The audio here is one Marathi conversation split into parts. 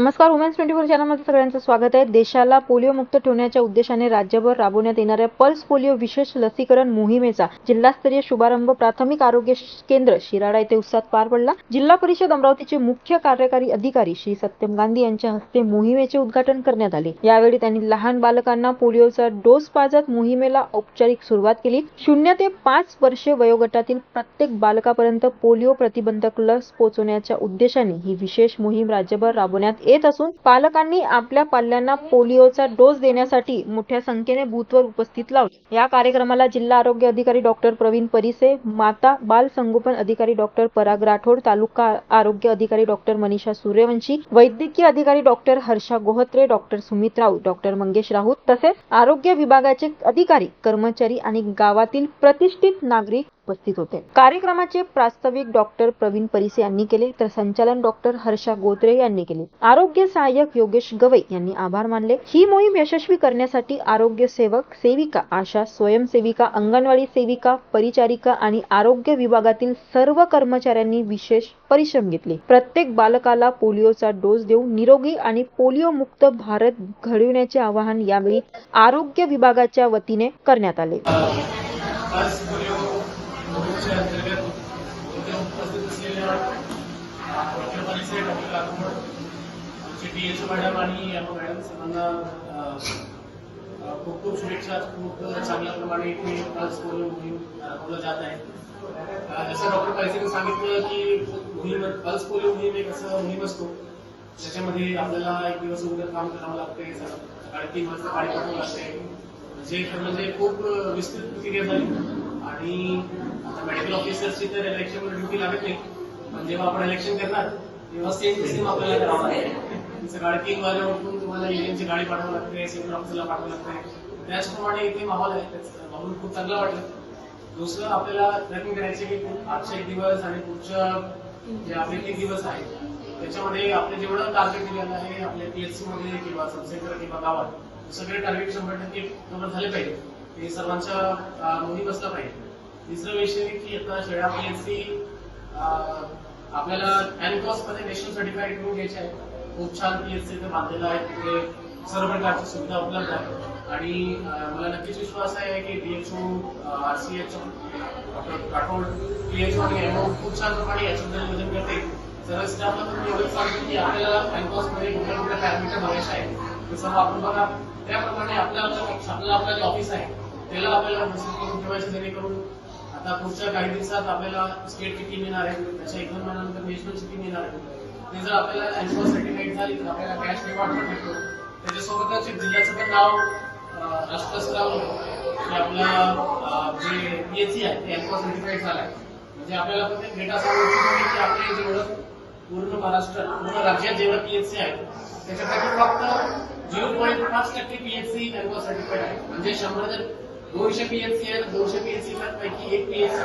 नमस्कार, वुमेन्स 24 चॅनलमध्ये सगळ्यांचं स्वागत आहे. देशाला पोलिओ मुक्त ठेवण्याच्या उद्देशाने राज्यभर राबवण्यात येणाऱ्या पल्स पोलिओ विशेष लसीकरण मोहिमेचा जिल्हास्तरीय शुभारंभ प्राथमिक आरोग्य केंद्र शिराळा येथे उत्साहात पार पडला. जिल्हा परिषद अमरावतीचे मुख्य कार्यकारी अधिकारी श्री सत्यम गांधी यांच्या हस्ते मोहिमेचे उद्घाटन करण्यात आले. यावेळी त्यांनी लहान बालकांना पोलिओचा डोस पाजत मोहिमेला औपचारिक सुरुवात केली. 0 ते 5 वर्षे वयोगटातील प्रत्येक बालकापर्यंत पोलिओ प्रतिबंधक लस पोहोचवण्याच्या उद्देशाने ही विशेष मोहीम राज्यभर राबवण्यात येत असून पालकांनी आपल्या पाल्यांना पोलिओचा डोस देण्यासाठी मोठ्या संख्येने बूथवर उपस्थित लावले. या कार्यक्रमाला जिल्हा आरोग्य अधिकारी डॉक्टर प्रवीण परिसे, माता बाल संगोपन अधिकारी डॉक्टर पराग राठोड, तालुका आरोग्य अधिकारी डॉक्टर मनीषा सूर्यवंशी, वैद्यकीय अधिकारी doctor Harsha Gohatre, doctor Sumit Raut, doctor Mangesh Raut तसेच आरोग्य विभागाचे अधिकारी, कर्मचारी आणि गावातील प्रतिष्ठित नागरिक उपस्थित होते. कार्यक्रमाचे प्रास्ताविक डॉक्टर प्रवीण परिसे यांनी केले तर संचालन डॉक्टर हर्षा गोत्रे यांनी केले. आरोग्य सहाय्यक योगेश गवई यांनी आभार मानले. ही मोहीम यशस्वी करण्यासाठी आरोग्य सेवक, सेविका, आशा, स्वयंसेविका, अंगणवाडी सेविका, परिचारिका आणि आरोग्य विभागातील सर्व कर्मचाऱ्यांनी विशेष परिश्रम घेतले. प्रत्येक बालकाला पोलिओचा डोस देऊन निरोगी आणि पोलिओ मुक्त भारत घडविण्याचे आवाहन यावेळी आरोग्य विभागाच्या वतीने करण्यात आले. मोहिमेच्या अंतर्गत इथे उपस्थित असलेल्या डॉक्टर परिसे, डॉक्टर राठोड, आमचे DHO मॅडम आणि एमओ मॅडम सर्वांना खूप खूप शुभेच्छा. खूप चांगल्या प्रमाणे इथे पल्स पोलिओ मोहीम राबवलं जात आहे. जसं डॉक्टर परिसेने सांगितलं की पल्स पोलिओ मोहीम एक असं मोहीम असतो त्याच्यामध्ये आपल्याला एक दिवस अगोदर काम करावं लागते, सकाळी 3 वाजता गाडी पाठवावं लागते, म्हणजे खूप विस्तृत प्रक्रिया झाली. आणि आता मेडिकल ऑफिसर्सची तर इलेक्शनमध्ये ड्युटी लागत नाही, पण जेव्हा आपण इलेक्शन करणार तेव्हा सेम आपल्याला करावं लागते. सकाळी 3 वाजता उठून तुम्हाला ईव्हीएमची गाडी पाठवावं लागते, सेंट्रल ऑफिसला पाठवावं लागते. त्याचप्रमाणे इथे माहोल आहे, माहोल खूप चांगला वाटलं. दुसरं आपल्याला ट्रॅकिंग करायचे की आजचा 1 दिवस आणि पुढच्या जे आपले 3 दिवस आहेत त्याच्यामध्ये आपले जेवढं टार्गेट दिलेलं आहे आपल्या PHC मध्ये किंवा सबसेंटर किंवा गावात सगळे टार्गेट 100% कव्हर झाले पाहिजे. हे सर्वांचा मोहीम असला पाहिजे. तिसरा विषय की आता शेळा PHC आपल्याला एनकॉस मध्ये नॅशनल सर्टिफाईड करून घ्यायचे आहे. खूप छान PHC इथे बांधलेलं आहे, तिथे सर्व प्रकारची सुविधा उपलब्ध आहे आणि मला नक्कीच विश्वास आहे की DHO, RCH, doctor Rathod, PHO आणि MO खूप छान प्रमाणे याच्याबद्दल नियोजन करते. सर्व स्टाफला तुम्ही एवढंच सांगतो की आपल्याला एनकॉस मध्ये कुठल्या कुठल्या पॅरामीटर बघायचे आहे ते सर्व आपण बघा. त्याप्रमाणे आपलं जे ऑफिस आहे त्याला आपल्याला विकसित करून ठेवायचं, जेणेकरून आता पुढच्या काही दिवसात आपल्याला स्टेटची टीम येणार आहे, त्याच्या 1-2 महिन्यानंतर नॅशनलची टीम येणार आहे. ते जर आपल्याला एनकॉस सर्टिफाईड झाली तर आपल्याला कॅश रिवॉर्ड पण भेटतो. त्याच्यासोबतच जिल्ह्याचं पण नाव राष्ट्रस्तरावर की आपलं जे PHC आहे ते एनकॉस सर्टिफाईड झालं आहे. म्हणजे आपल्याला पण ते डेटा सांगू की आपले जेवढं पूर्ण महाराष्ट्र, पूर्ण राज्यात जेवढं PHC आहे त्याच्यापैकी फक्त 0.5% PHC एनकॉस सर्टिफाईड आहे. म्हणजे 100 जर 200 PHC आहे, 200 PHC पैकी 1 PHC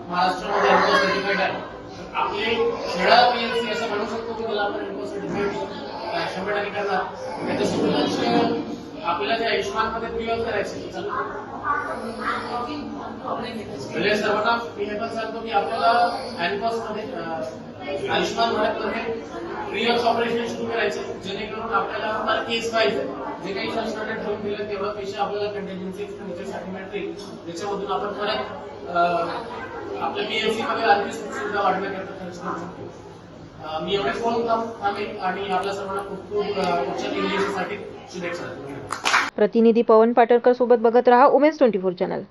महाराष्ट्रामध्ये एनकॉस सर्टिफाईड आहे. आपले शेळा PHC असं म्हणू शकतो की त्याला आपण एनकॉस सर्टिफाईड 100% करणार. त्याच्यासोबतच आपल्याला ते आयुष्यमान मध्ये प्रिव्हल करायचे म्हणजे सर्वांना मी हे पण सांगतो की आपल्याला एनकॉस मध्ये आयुष्यमान भारतमध्ये प्रिव्हल ऑपरेशन सुरू करायचे, जेणेकरून आपल्याला पर केस वाईज जे काही शासनाने ठरवून दिलं तेवढा पैसे आपल्याला कंटिन्जन्सी एक्सपेंडिचरसाठी मिळतील. त्याच्यामधून आपण परत आपल्या PHC मध्ये आणखी सुविधा वाढवण्याकरता खर्च करू शकतो. मी एवढेच बोलून थांबेन आणि आपल्या सर्वांना खूप खूप पुढच्या 3 दिवसासाठी शुभेच्छा. प्रतिनिधी पवन पाटरकर सोबत बघत रहा वुमेन्स 24 चॅनल.